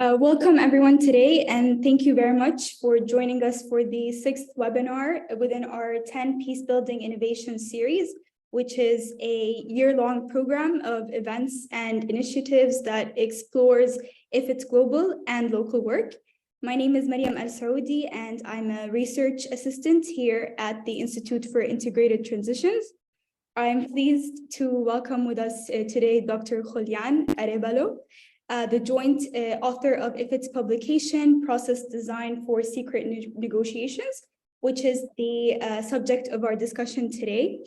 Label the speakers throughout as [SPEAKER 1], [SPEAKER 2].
[SPEAKER 1] Welcome everyone today, and thank you very much for joining us for the 6th webinar within our 10 Peacebuilding Innovations series, which is a year-long program of events and initiatives that explores IFIT's global and local work. My name is Mariam Alsoudi, and I'm a research assistant here at the Institute for Integrated Transitions. I'm pleased to welcome with us today Dr. Julian Arevalo, the joint author of IFIT's publication, Process Design for Secret Negotiations, which is the subject of our discussion today.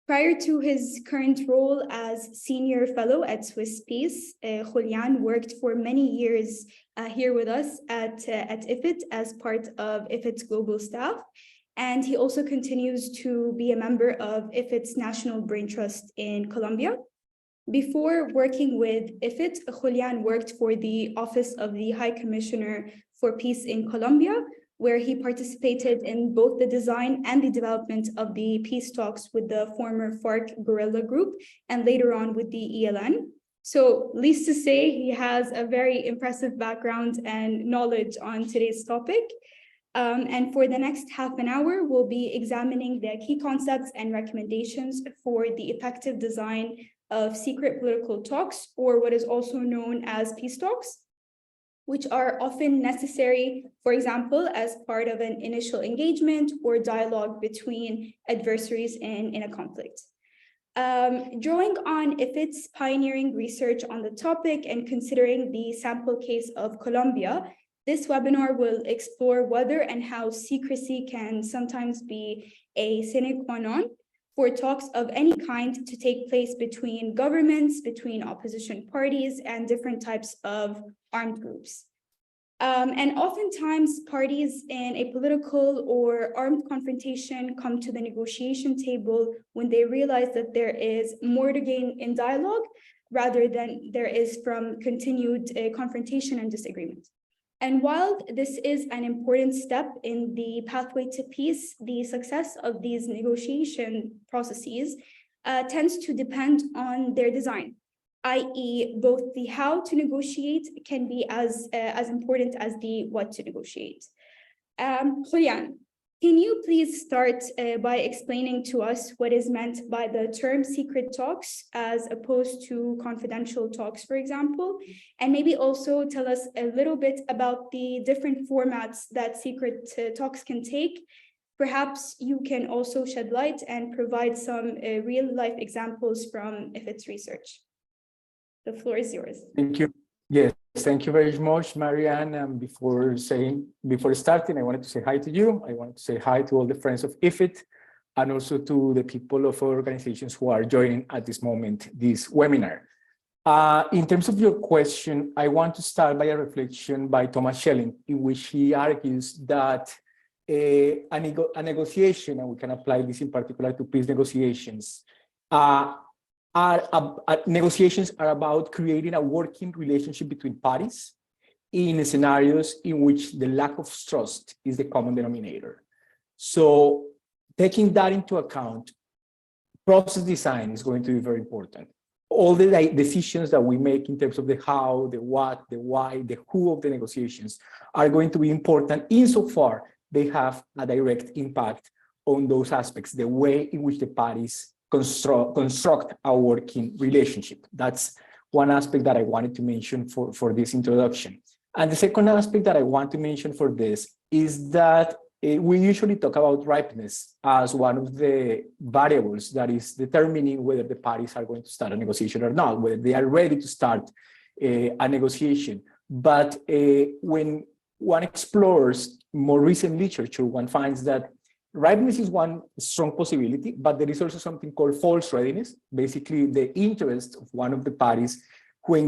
[SPEAKER 1] Prior to his current role as Senior Fellow at Swiss Peace, Julian worked for many years here with us at IFIT as part of IFIT's global staff. And he also continues to be a member of IFIT's National Brain Trust in Colombia. Before working with IFIT, Julian worked for the Office of the High Commissioner for Peace in Colombia, where he participated in both the design and the development of the peace talks with the former FARC guerrilla group, and later on with the ELN. So, needless to say, he has a very impressive background and knowledge on today's topic. And for the next half an hour, we'll be examining the key concepts and recommendations for the effective design of secret political talks, or what is also known as peace talks, which are often necessary, for example, as part of an initial engagement or dialogue between adversaries in a conflict. Drawing on IFIT's pioneering research on the topic and considering the sample case of Colombia, this webinar will explore whether and how secrecy can sometimes be a sine qua non for talks of any kind to take place between governments, between opposition parties, and different types of armed groups. And oftentimes, parties in a political or armed confrontation come to the negotiation table when they realize that there is more to gain in dialogue rather than there is from continued confrontation and disagreement. And while this is an important step in the pathway to peace, the success of these negotiation processes tends to depend on their design, i.e. both the how to negotiate can be as important as the what to negotiate. Julian, can you please start by explaining to us what is meant by the term secret talks as opposed to confidential talks, for example, and maybe also tell us a little bit about the different formats that secret talks can take. Perhaps you can also shed light and provide some real-life examples from IFIT's research. The floor is yours.
[SPEAKER 2] Thank you. Yes, thank you very much, Marianne. And before starting, I wanted to say hi to you. I wanted to say hi to all the friends of IFIT and also to the people of organizations who are joining at this moment, this webinar. In terms of your question, I want to start by a reflection by Thomas Schelling, in which he argues that a negotiation, and we can apply this in particular to peace negotiations, negotiations are about creating a working relationship between parties in scenarios in which the lack of trust is the common denominator. So taking that into account, process design is going to be very important. All the decisions that we make in terms of the how, the what, the why, the who of the negotiations are going to be important insofar they have a direct impact on those aspects, the way in which the parties construct a working relationship. That's one aspect that I wanted to mention for this introduction. And the second aspect that I want to mention for this is that we usually talk about ripeness as one of the variables that is determining whether the parties are going to start a negotiation or not, whether they are ready to start a negotiation. But when one explores more recent literature, one finds that ripeness is one strong possibility, but there is also something called false readiness, basically the interest of one of the parties of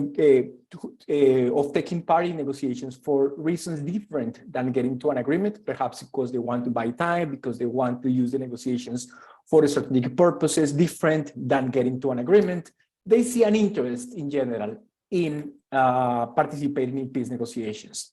[SPEAKER 2] taking part in negotiations for reasons different than getting to an agreement, perhaps because they want to buy time, because they want to use the negotiations for strategic purposes different than getting to an agreement. They see an interest in general in participating in peace negotiations.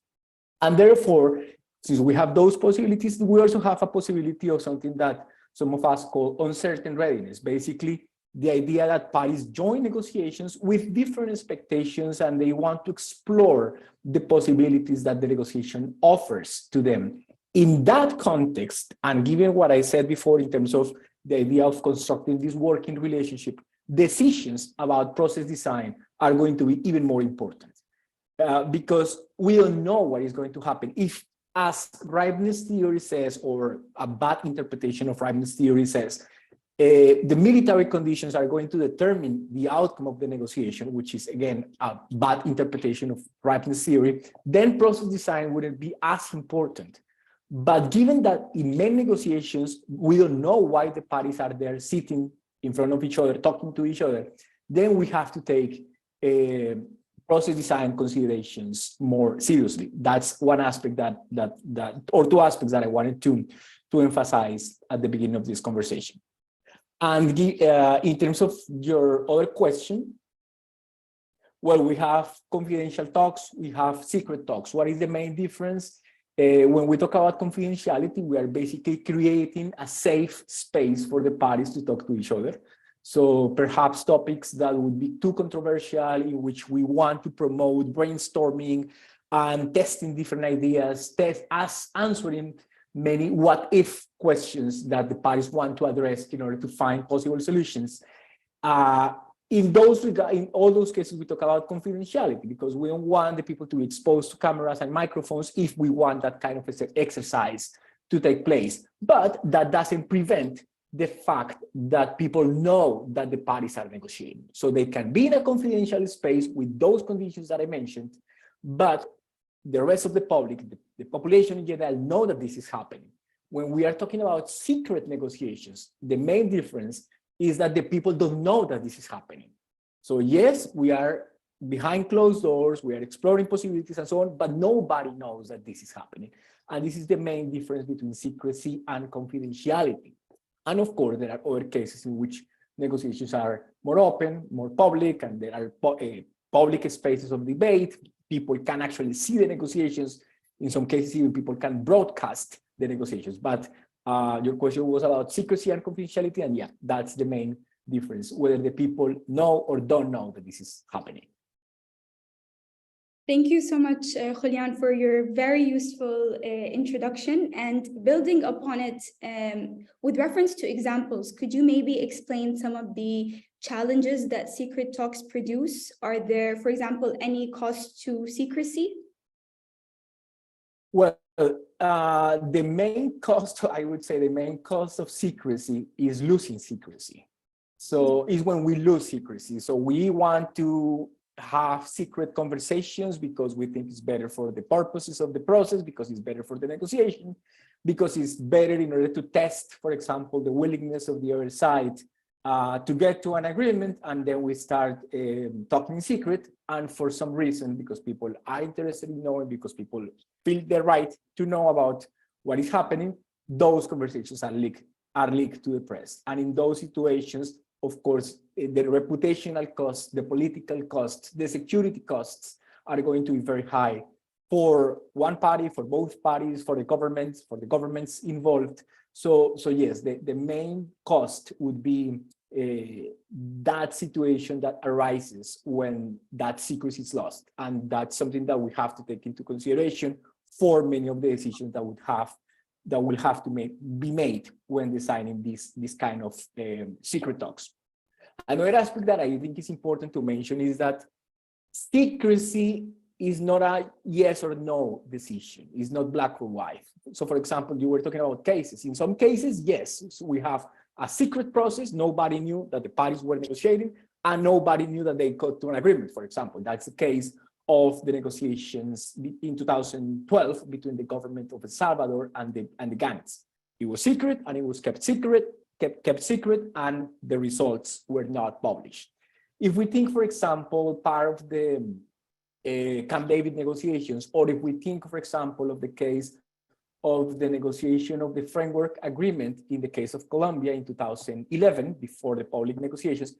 [SPEAKER 2] And therefore, since we have those possibilities, we also have a possibility of something that some of us call uncertain readiness. Basically, the idea that parties join negotiations with different expectations and they want to explore the possibilities that the negotiation offers to them. In that context, and given what I said before in terms of the idea of constructing this working relationship, decisions about process design are going to be even more important because we don't know what is going to happen. If, as ripeness theory says, or a bad interpretation of ripeness theory says, the military conditions are going to determine the outcome of the negotiation, which is, again, a bad interpretation of ripeness theory, then process design wouldn't be as important. But given that in many negotiations, we don't know why the parties are there sitting in front of each other, talking to each other, then we have to take process design considerations more seriously. That's one aspect or two aspects that I wanted to emphasize at the beginning of this conversation. And in terms of your other question, well, we have confidential talks, we have secret talks. What is the main difference? When we talk about confidentiality, we are basically creating a safe space for the parties to talk to each other. So perhaps topics that would be too controversial, in which we want to promote brainstorming and testing different ideas, answering many what-if questions that the parties want to address in order to find possible solutions. In all those cases, we talk about confidentiality because we don't want the people to be exposed to cameras and microphones if we want that kind of exercise to take place. But that doesn't prevent the fact that people know that the parties are negotiating. So they can be in a confidential space with those conditions that I mentioned, but the rest of the public, the population in general, know that this is happening. When we are talking about secret negotiations, the main difference is that the people don't know that this is happening. So yes, we are behind closed doors, we are exploring possibilities and so on, but nobody knows that this is happening. And this is the main difference between secrecy and confidentiality. And of course, there are other cases in which negotiations are more open, more public, and there are public spaces of debate. People can actually see the negotiations. In some cases, even people can broadcast the negotiations. But your question was about secrecy and confidentiality, and yeah, that's the main difference, whether the people know or don't know that this is happening.
[SPEAKER 1] Thank you so much, Julian, for your very useful introduction. And building upon it, with reference to examples, could you maybe explain some of the challenges that secret talks produce? Are there, for example, any cost to secrecy?
[SPEAKER 2] Well, the main cost, I would say the main cost of secrecy is losing secrecy. So it's when we lose secrecy. So we want to have secret conversations because we think it's better for the purposes of the process, because it's better for the negotiation, because it's better in order to test, for example, the willingness of the other side to get to an agreement, and then we start talking in secret. And for some reason, because people are interested in knowing, because people feel the right to know about what is happening, those conversations are leaked to the press. And in those situations, of course, the reputational costs, the political costs, the security costs are going to be very high for one party, for both parties, for the governments involved. So yes, the main cost would be that situation that arises when that secrecy is lost. And that's something that we have to take into consideration for many of the decisions that will have to be made when designing this kind of secret talks. Another aspect that I think is important to mention is that secrecy is not a yes or no decision. It's not black or white. So for example, you were talking about cases. In some cases, yes, so we have a secret process. Nobody knew that the parties were negotiating, and nobody knew that they got to an agreement, for example. That's the case of the negotiations in 2012 between the government of El Salvador and the gangs. It was secret, and it was kept secret, and the results were not published. If we think, for example, part of the Camp David negotiations, or if we think, for example, of the case of the negotiation of the framework agreement in the case of Colombia in 2011, before the public negotiations,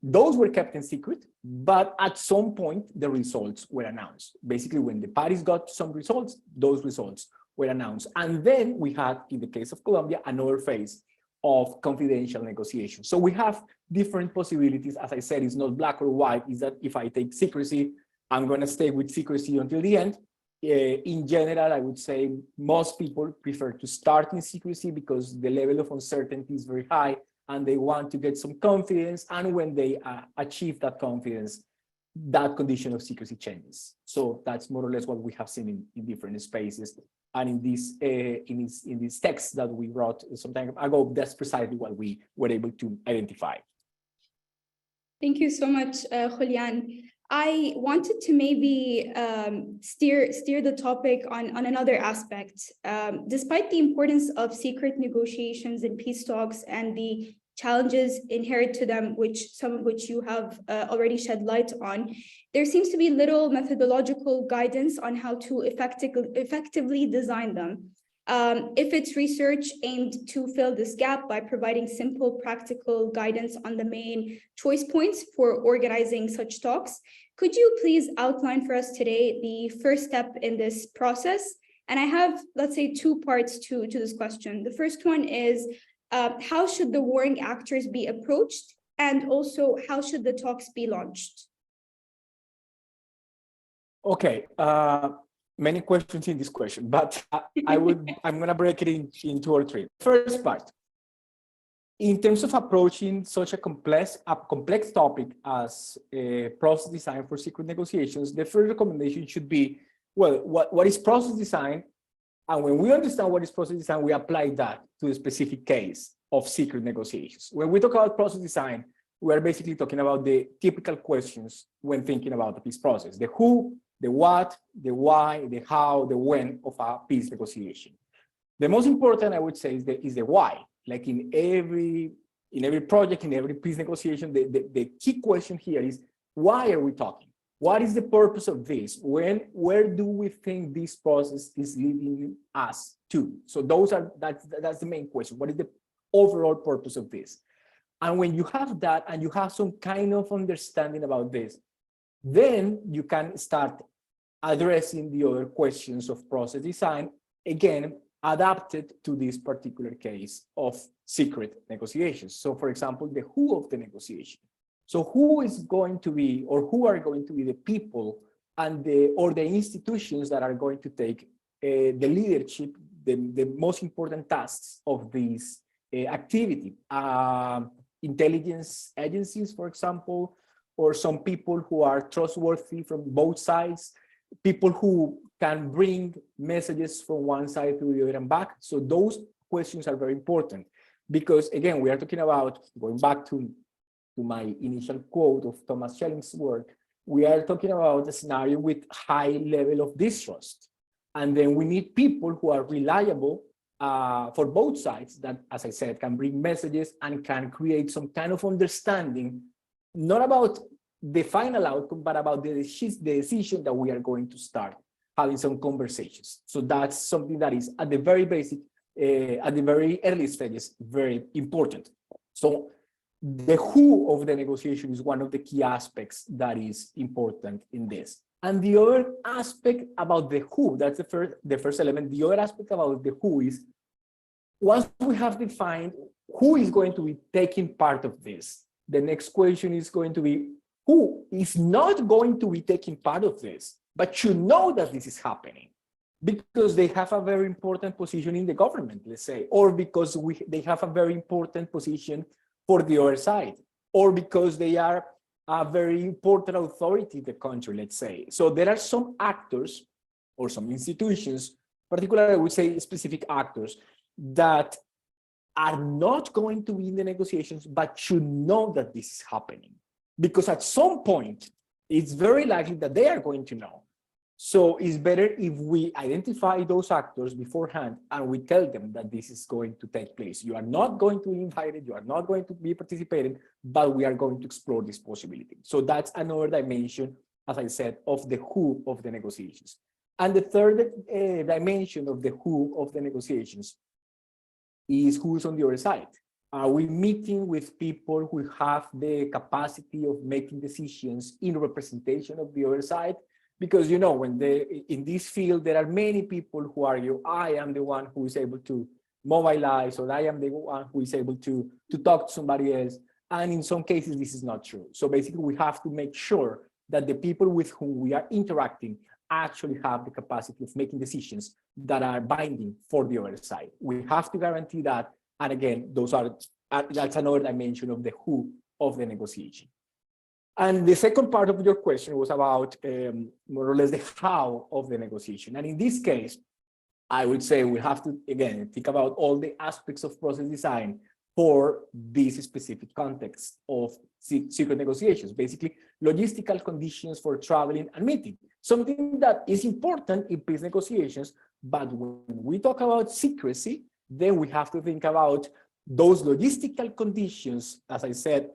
[SPEAKER 2] those were kept in secret, but at some point the results were announced. Basically, when the parties got some results, those results were announced. And then we had, in the case of Colombia, another phase of confidential negotiation. So we have different possibilities. As I said, it's not black or white. Is that if I take secrecy, I'm going to stay with secrecy until the end. In general, I would say most people prefer to start in secrecy because the level of uncertainty is very high and they want to get some confidence. And when they achieve that confidence, that condition of secrecy changes. So that's more or less what we have seen in different spaces. And in this text that we wrote some time ago, that's precisely what we were able to identify.
[SPEAKER 1] Thank you so much, Julian. I wanted to maybe steer the topic on another aspect. Despite the importance of secret negotiations and peace talks and the challenges inherent to them, some of which you have already shed light on, there seems to be little methodological guidance on how to effectively design them. IFIT's research aimed to fill this gap by providing simple, practical guidance on the main choice points for organizing such talks. Could you please outline for us today the first step in this process? And I have, let's say, two parts to this question. The first one is, how should the warring actors be approached? And also, how should the talks be launched?
[SPEAKER 2] Okay, many questions in this question, but I'm going to break it in two or three. First part, in terms of approaching such a complex topic as process design for secret negotiations, the first recommendation should be, well, what is process design? And when we understand what is process design, we apply that to a specific case of secret negotiations. When we talk about process design, we are basically talking about the typical questions when thinking about the peace process: the who, the what, the why, the how, the when of a peace negotiation. The most important, I would say, is the why. Like in every project, in every peace negotiation, the key question here is, why are we talking? What is the purpose of this? Where do we think this process is leading us to? So that's the main question. What is the overall purpose of this? And when you have that and you have some kind of understanding about this, then you can start addressing the other questions of process design, again, adapted to this particular case of secret negotiations. So for example, the who of the negotiation. So who is going to be, or who are going to be the people and or the institutions that are going to take the leadership, the most important tasks of this activity? Intelligence agencies, for example, or some people who are trustworthy from both sides, people who can bring messages from one side to the other and back. So those questions are very important because, again, we are talking about, going back to my initial quote of Thomas Schelling's work, we are talking about a scenario with high level of distrust. And then we need people who are reliable for both sides that, as I said, can bring messages and can create some kind of understanding, not about the final outcome, but about the decision that we are going to start having some conversations. So that's something that is at the very basic, at the very early stages, very important. So the who of the negotiation is one of the key aspects that is important in this. And the other aspect about the who, that's the first element. The other aspect about the who is, once we have defined who is going to be taking part of this, the next question is going to be, who is not going to be taking part of this, but should know that this is happening because they have a very important position in the government, let's say, or because they have a very important position for the other side, or because they are a very important authority in the country, let's say. So there are some actors or some institutions, particularly I would say specific actors, that are not going to be in the negotiations, but should know that this is happening. Because at some point, it's very likely that they are going to know. So it's better if we identify those actors beforehand and we tell them that this is going to take place. You are not going to be invited, you are not going to be participating, but we are going to explore this possibility. So that's another dimension, as I said, of the who of the negotiations. And the third dimension of the who of the negotiations is who's on the other side. Are we meeting with people who have the capacity of making decisions in representation of the other side? Because, you know, when in this field, there are many people who argue, I am the one who is able to mobilized, or I am the one who is able to talk to somebody else. And in some cases, this is not true. So basically, we have to make sure that the people with whom we are interacting actually have the capacity of making decisions that are binding for the other side. We have to guarantee that. And again, that's another dimension of the who of the negotiation. And the second part of your question was about more or less the how of the negotiation. And in this case, I would say we have to, again, think about all the aspects of process design for this specific context of secret negotiations, basically logistical conditions for traveling and meeting, something that is important in peace negotiations. But when we talk about secrecy, then we have to think about those logistical conditions, as I said,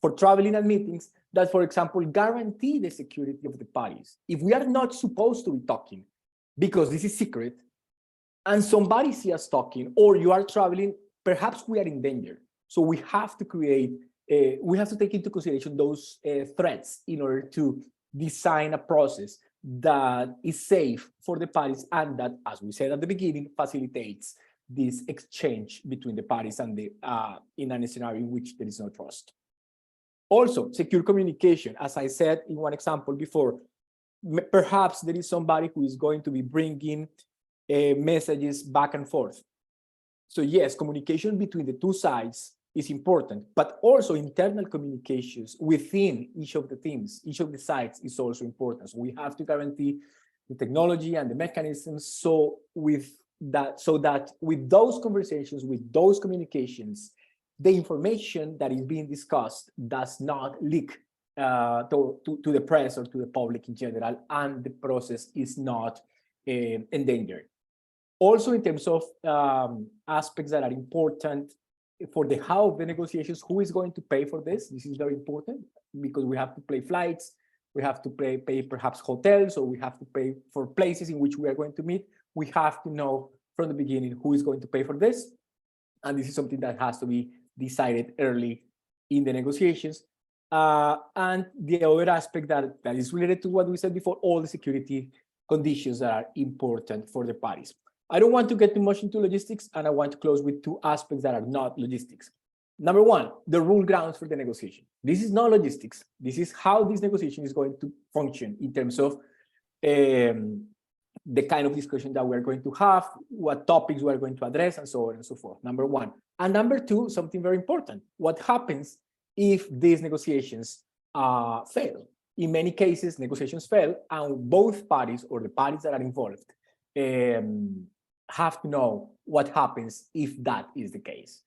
[SPEAKER 2] for traveling and meetings that, for example, guarantee the security of the parties. If we are not supposed to be talking because this is secret and somebody sees us talking, or you are traveling, perhaps we are in danger. So we have to take into consideration those threats in order to design a process that is safe for the parties and that, as we said at the beginning, facilitates this exchange between the parties and in a scenario in which there is no trust. Also, secure communication. As I said in one example before, perhaps there is somebody who is going to be bringing messages back and forth. So yes, communication between the two sides is important, but also internal communications within each of the teams, each of the sides is also important. So we have to guarantee the technology and the mechanisms so that with those conversations, with those communications, the information that is being discussed does not leak to the press or to the public in general, and the process is not endangered. Also, in terms of aspects that are important for the how of the negotiations, who is going to pay for this? This is very important because we have to pay flights, we have to pay perhaps hotels, or we have to pay for places in which we are going to meet. We have to know from the beginning who is going to pay for this. And this is something that has to be decided early in the negotiations. And the other aspect that is related to what we said before, all the security conditions that are important for the parties. I don't want to get too much into logistics, and I want to close with two aspects that are not logistics. Number one, the rule grounds for the negotiation. This is not logistics. This is how this negotiation is going to function in terms of the kind of discussion that we're going to have, what topics we're going to address, and so on and so forth. Number one. And number two, something very important. What happens if these negotiations fail? In many cases, negotiations fail, and both parties or the parties that are involved have to know what happens if that is the case.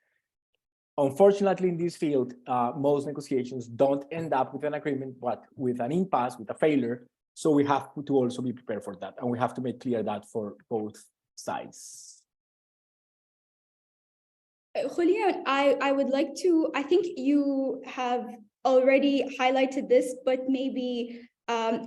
[SPEAKER 2] Unfortunately, in this field, most negotiations don't end up with an agreement, but with an impasse, with a failure. So we have to also be prepared for that, and we have to make clear that for both sides.
[SPEAKER 1] Julian, I would like to, I think you have already highlighted this, but maybe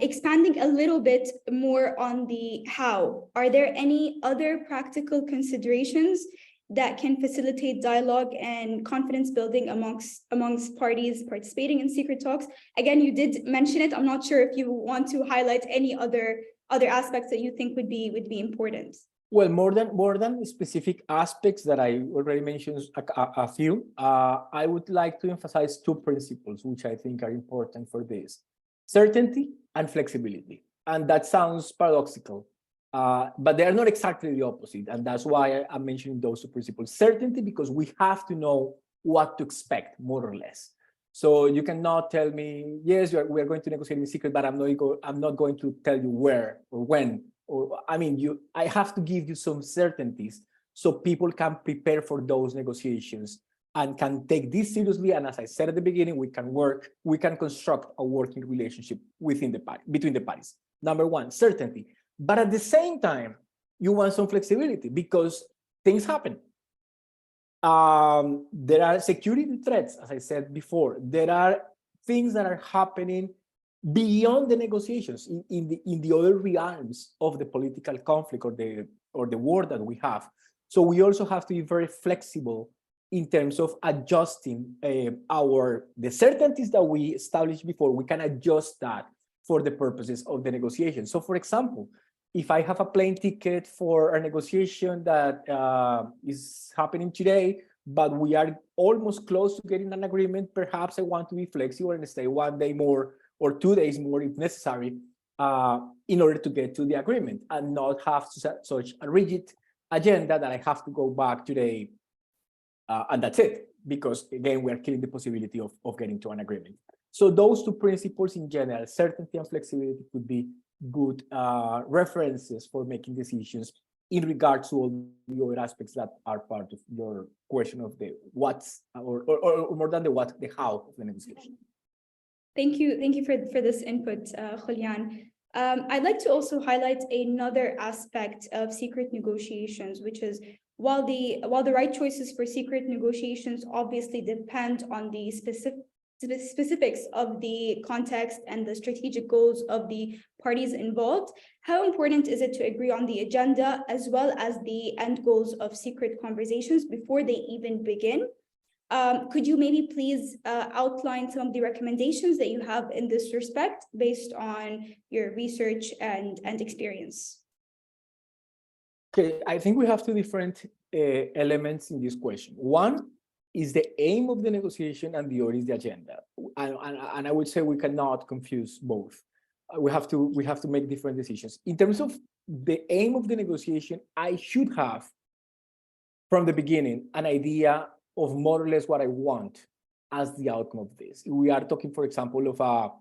[SPEAKER 1] expanding a little bit more on the how. Are there any other practical considerations that can facilitate dialogue and confidence building amongst parties participating in secret talks? Again, you did mention it. I'm not sure if you want to highlight any other aspects that you think would be important.
[SPEAKER 2] Well, more than specific aspects that I already mentioned a few, I would like to emphasize two principles which I think are important for this: certainty and flexibility. And that sounds paradoxical, but they are not exactly the opposite. And that's why I'm mentioning those two principles. Certainty, because we have to know what to expect, more or less. So you cannot tell me, yes, we are going to negotiate in secret, but I'm not going to tell you where or when. Or I mean, I have to give you some certainties so people can prepare for those negotiations and can take this seriously. And as I said at the beginning, we can construct a working relationship between the parties. Number one, certainty. But at the same time, you want some flexibility because things happen. There are security threats, as I said before. There are things that are happening beyond the negotiations in the other realms of the political conflict or the war that we have. So we also have to be very flexible in terms of adjusting the certainties that we established before. We can adjust that for the purposes of the negotiation. So for example, if I have a plane ticket for a negotiation that is happening today, but we are almost close to getting an agreement, perhaps I want to be flexible and stay 1 day more or 2 days more if necessary in order to get to the agreement and not have such a rigid agenda that I have to go back today and that's it. Because again, we are killing the possibility of getting to an agreement. So those two principles in general, certainty and flexibility, could be good references for making decisions in regards to all the other aspects that are part of your question of the what's, or more than the what, the how of the negotiation.
[SPEAKER 1] Thank you for this input, Julian. I'd like to also highlight another aspect of secret negotiations, which is while the right choices for secret negotiations obviously depend on the specifics of the context and the strategic goals of the parties involved, how important is it to agree on the agenda as well as the end goals of secret conversations before they even begin? Could you maybe please outline some of the recommendations that you have in this respect based on your research and experience?
[SPEAKER 2] Okay, I think we have two different elements in this question. One is the aim of the negotiation and the other is the agenda. And I would say we cannot confuse both. We have to make different decisions. In terms of the aim of the negotiation, I should have, from the beginning, an idea of more or less what I want as the outcome of this. If we are talking, for example, of a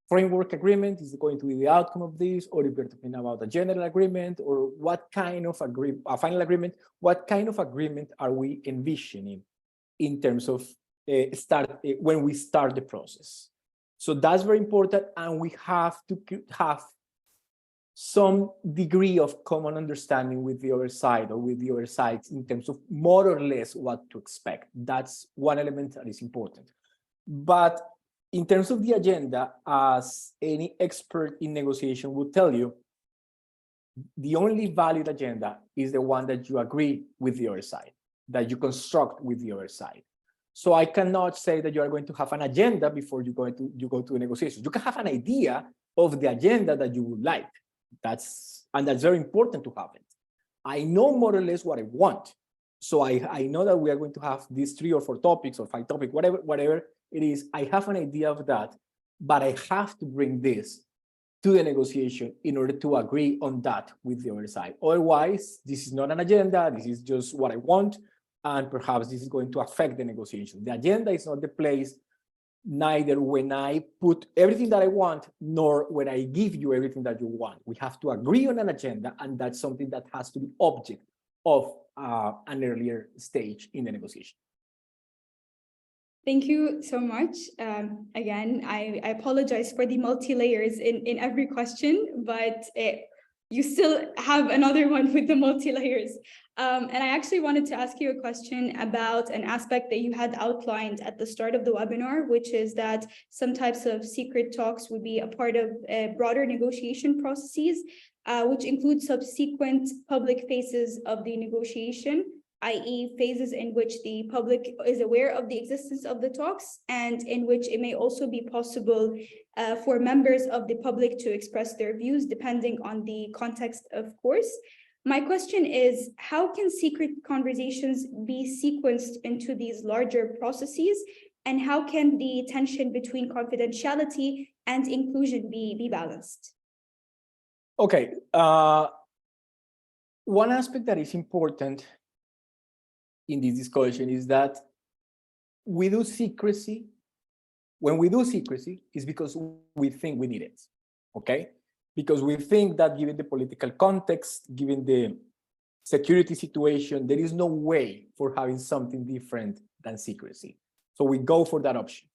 [SPEAKER 2] framework agreement, is it going to be the outcome of this, or if we're talking about a general agreement, or what kind of a final agreement, what kind of agreement are we envisioning in terms of when we start the process? So that's very important, and we have to have some degree of common understanding with the other side or with the other sides in terms of more or less what to expect. That's one element that is important. But in terms of the agenda, as any expert in negotiation would tell you, the only valid agenda is the one that you agree with the other side, that you construct with the other side. So I cannot say that you are going to have an agenda before you go to a negotiation. You can have an idea of the agenda that you would like. That's very important to have it. I know more or less what I want. So I know that we are going to have these 3 or 4 topics or 5 topics, whatever it is. I have an idea of that, but I have to bring this to the negotiation in order to agree on that with the other side. Otherwise, this is not an agenda. This is just what I want. And perhaps this is going to affect the negotiation. The agenda is not the place, neither when I put everything that I want, nor when I give you everything that you want. We have to agree on an agenda, and that's something that has to be object of an earlier stage in the negotiation.
[SPEAKER 1] Thank you so much. Again, I apologize for the multi-layers in every question, but you still have another one with the multi-layers. And I actually wanted to ask you a question about an aspect that you had outlined at the start of the webinar, which is that some types of secret talks would be a part of broader negotiation processes, which include subsequent public phases of the negotiation, i.e. phases in which the public is aware of the existence of the talks and in which it may also be possible for members of the public to express their views depending on the context, of course. My question is, how can secret conversations be sequenced into these larger processes? And how can the tension between confidentiality and inclusion be balanced?
[SPEAKER 2] Okay. One aspect that is important in this discussion is that we do secrecy. When we do secrecy, it's because we think we need it, okay? Because we think that given the political context, given the security situation, there is no way for having something different than secrecy. So we go for that option.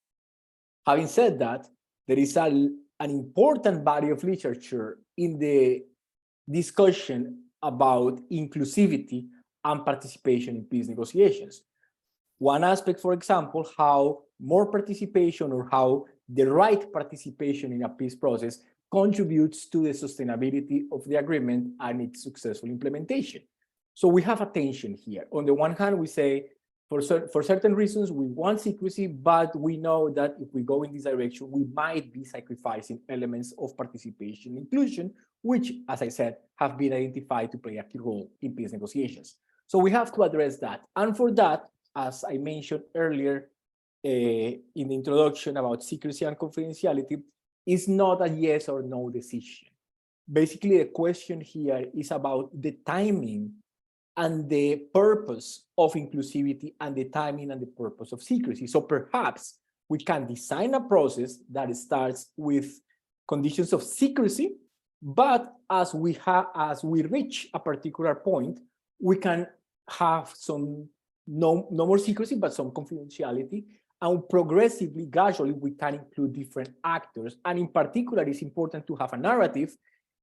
[SPEAKER 2] Having said that, there is an important body of literature in the discussion about inclusivity and participation in peace negotiations. One aspect, for example, how more participation or how the right participation in a peace process contributes to the sustainability of the agreement and its successful implementation. So we have a tension here. On the one hand, we say, for certain reasons, we want secrecy, but we know that if we go in this direction, we might be sacrificing elements of participation and inclusion, which, as I said, have been identified to play a key role in peace negotiations. So we have to address that. And for that, as I mentioned earlier in the introduction about secrecy and confidentiality, is not a yes or no decision. Basically, the question here is about the timing and the purpose of inclusivity and the timing and the purpose of secrecy. So perhaps we can design a process that starts with conditions of secrecy, but as we reach a particular point, we can have some no more secrecy, but some confidentiality, and progressively, gradually, we can include different actors. And in particular, it's important to have a narrative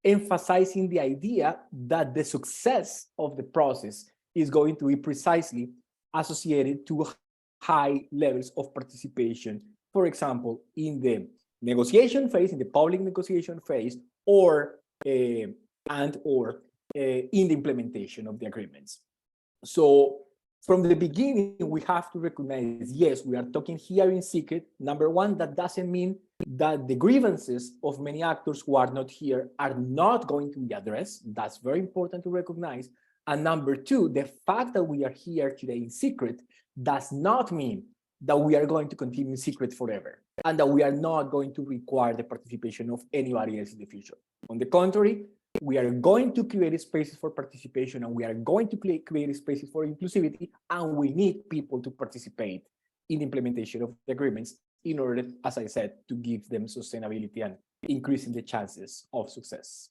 [SPEAKER 2] emphasizing the idea that the success of the process is going to be precisely associated to high levels of participation, for example, in the negotiation phase, in the public negotiation phase, or in the implementation of the agreements. So from the beginning, we have to recognize, yes, we are talking here in secret. Number one, that doesn't mean that the grievances of many actors who are not here are not going to be addressed. That's very important to recognize. And number two, the fact that we are here today in secret does not mean that we are going to continue in secret forever and that we are not going to require the participation of anybody else in the future. On the contrary, we are going to create spaces for participation, and we are going to create spaces for inclusivity, and we need people to participate in the implementation of the agreements in order, as I said, to give them sustainability and increasing the chances of success.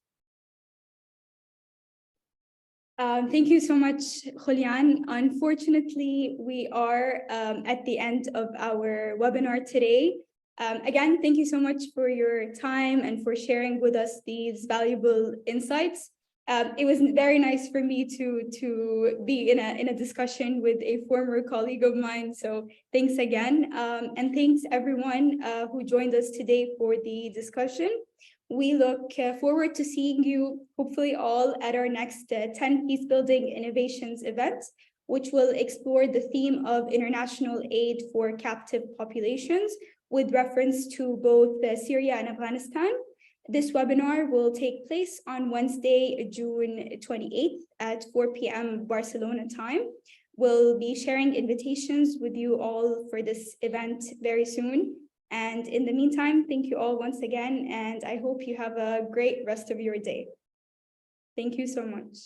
[SPEAKER 1] Thank you so much, Julian. Unfortunately, we are at the end of our webinar today. Again, thank you so much for your time and for sharing with us these valuable insights. It was very nice for me to be in a discussion with a former colleague of mine. So thanks again. And thanks everyone who joined us today for the discussion. We look forward to seeing you, hopefully all, at our next 10 Peacebuilding Innovations event, which will explore the theme of international aid for captive populations with reference to both Syria and Afghanistan. This webinar will take place on Wednesday, June 28th at 4 p.m. Barcelona time. We'll be sharing invitations with you all for this event very soon. And in the meantime, thank you all once again, and I hope you have a great rest of your day. Thank you so much.